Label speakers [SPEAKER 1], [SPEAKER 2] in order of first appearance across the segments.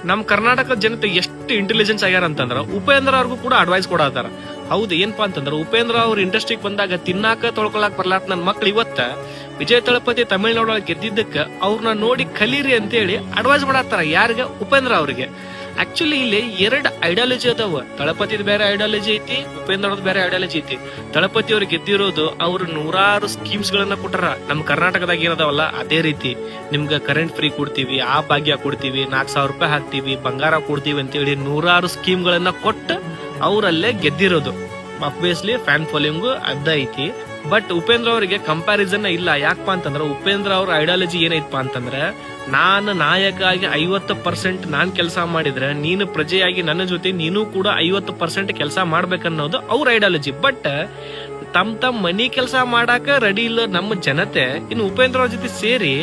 [SPEAKER 1] ನಮ್ ಕರ್ನಾಟಕದ ಜನತೆ ಎಷ್ಟು ಇಂಟೆಲಿಜೆನ್ಸ್ ಆಗ್ಯಾರ ಅಂತಂದ್ರ ಉಪೇಂದ್ರ ಅವ್ರಿಗೂ ಕೂಡ ಅಡ್ವೈಸ್ ಕೊಡತಾರ. ಹೌದು, ಏನಪ್ಪಾ ಅಂತಂದ್ರ ಉಪೇಂದ್ರ ಅವ್ರ ಇಂಡಸ್ಟ್ರಿಗೆ ಬಂದಾಗ ತಿನ್ನಾಕ ತೊಳ್ಕೊಳಕ್ ಬರ್ಲಾತ್ ನನ್ ಮಕ್ಳು ಇವತ್ತ ವಿಜಯ್ ತಳಪತಿ ತಮಿಳ್ನಾಡೊಳಗೆ ಗೆದ್ದಿದ್ದಕ್ಕ ಅವ್ರನ್ನ ನೋಡಿ ಕಲೀರಿ ಅಂತೇಳಿ ಅಡ್ವೈಸ್ ಮಾಡತ್ತಾರ. ಯಾರಿಗ? ಉಪೇಂದ್ರ ಅವ್ರಿಗೆ. ಆಕ್ಚುಲಿ ಇಲ್ಲಿ ಎರಡು ಐಡಿಯಾಲಜಿ ಅದಾವ. ತಳಪತಿದ್ ಬೇರೆ ಐಡಿಯಾಲಜಿ ಐತಿ, ಉಪೇಂದ್ರ ಅವ್ರದ್ ಬೇರೆ ಐಡಿಯಾಲಜಿ ಐತಿ. ತಳಪತಿ ಅವ್ರಿಗೆ ಗೆದ್ದಿರೋದು ಅವ್ರು 100 ಸ್ಕೀಮ್ಸ್ ಗಳನ್ನ ಕೊಟ್ಟಾರ. ನಮ್ ಕರ್ನಾಟಕದಾಗ ಏನದಾವಲ್ಲ ಅದೇ ರೀತಿ ನಿಮ್ಗ ಕರೆಂಟ್ ಫ್ರೀ ಕೊಡ್ತೀವಿ, ಆ ಭಾಗ್ಯ ಕೊಡ್ತೀವಿ, 4,000 ರೂಪಾಯಿ ಹಾಕ್ತಿವಿ, ಬಂಗಾರ ಕೊಡ್ತೀವಿ ಅಂತೇಳಿ 100 ಸ್ಕೀಮ್ ಗಳನ್ನ ಕೊಟ್ಟು ಅವರಲ್ಲೇ ಗೆದ್ದಿರೋದು. ಅಬ್ವಿಯಸ್ಲಿ ಫ್ಯಾನ್ ಫಾಲೋವಿಂಗ್ ಅದ ಐತಿ. ಬಟ್ ಉಪೇಂದ್ರ ಅವರಿಗೆ ಕಂಪ್ಯಾರಿಸನ್ ಇಲ್ಲ. ಯಾಕಪ್ಪ ಅಂತಂದ್ರ ಉಪೇಂದ್ರ ಅವ್ರ ಐಡಿಯಾಲಜಿ ಏನೈತಪ್ಪ ಅಂತಂದ್ರ, ನಾನು ನಾಯಕ ಆಗಿ 50% ನಾನ್ ಕೆಲಸ ಮಾಡಿದ್ರೆ ನೀನು ಪ್ರಜೆಯಾಗಿ ನನ್ನ ಜೊತೆ ನೀನು ಕೂಡ 50% ಕೆಲಸ ಮಾಡ್ಬೇಕನ್ನೋದು ಅವ್ರ ಐಡಿಯಾಲಜಿ. ಬಟ್ ತಮ್ಮ ಮನಿ ಕೆಲಸ ಮಾಡಾಕ ರೆಡಿ ಇಲ್ಲ ನಮ್ಮ ಜನತೆ. ಇನ್ನು ಉಪೇಂದ್ರ ಅವ್ರ ಜೊತೆ ಸೇರಿ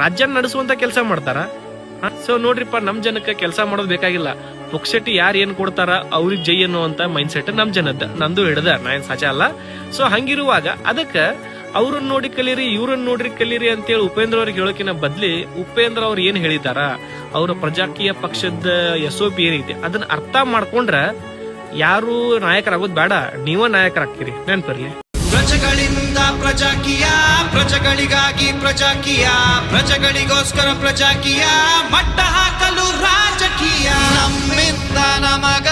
[SPEAKER 1] ರಾಜ್ಯ ನಡೆಸುವಂತ ಕೆಲಸ ಮಾಡ್ತಾರ. ಸೊ ನೋಡ್ರಿಪ್ಪ, ನಮ್ ಜನಕ್ಕೆ ಕೆಲಸ ಮಾಡೋದು ಬೇಕಾಗಿಲ್ಲ. ಪುಕ್ಷಟಿ ಯಾರು ಏನ್ ಕೊಡ್ತಾರ ಅವ್ರಿಗೆ ಜೈ ಅನ್ನುವಂತ ಮೈಂಡ್ ಸೆಟ್ ನಮ್ ಜನದ. ನಂದು ಹಿಡ್ದ, ನಾ ಏನ್ ಸಾಚ ಅಲ್ಲ. ಸೊ ಹಂಗಿರುವಾಗ ಅದಕ್ಕ ಅವ್ರನ್ನ ನೋಡಿ ಕಲೀರಿ, ಇವ್ರನ್ನ ನೋಡ್ರಿ ಕಲೀರಿ ಅಂತೇಳಿ ಉಪೇಂದ್ರ ಅವ್ರಿಗೆ ಹೇಳೋಕಿನ ಬದ್ಲಿ ಉಪೇಂದ್ರ ಅವ್ರು ಏನ್ ಹೇಳಿದಾರ, ಅವ್ರ ಪ್ರಜಾಕೀಯ ಪಕ್ಷದ SOP ಏನೈತಿ ಅದನ್ನ ಅರ್ಥ ಮಾಡ್ಕೊಂಡ್ರ ಯಾರು ನಾಯಕರಾಗೋದ್ ಬೇಡ, ನೀವ ನಾಯಕರಾಗ್ತೀರಿ. ನೆನ್ಪಿರ್ಲಿ.
[SPEAKER 2] ಪ್ರಜೆಗಳಿಂದ ಪ್ರಜಾಕೀಯ, ಪ್ರಜೆಗಳಿಗಾಗಿ ಪ್ರಜಾಕೀಯ, ಪ್ರಜೆಗಳಿಗೋಸ್ಕರ ಪ್ರಜಾಕೀಯ, ಮಟ್ಟ ಹಾಕಲು ರಾಜಕೀಯ. ನಮ್ಮಿಂದ ನಮಗ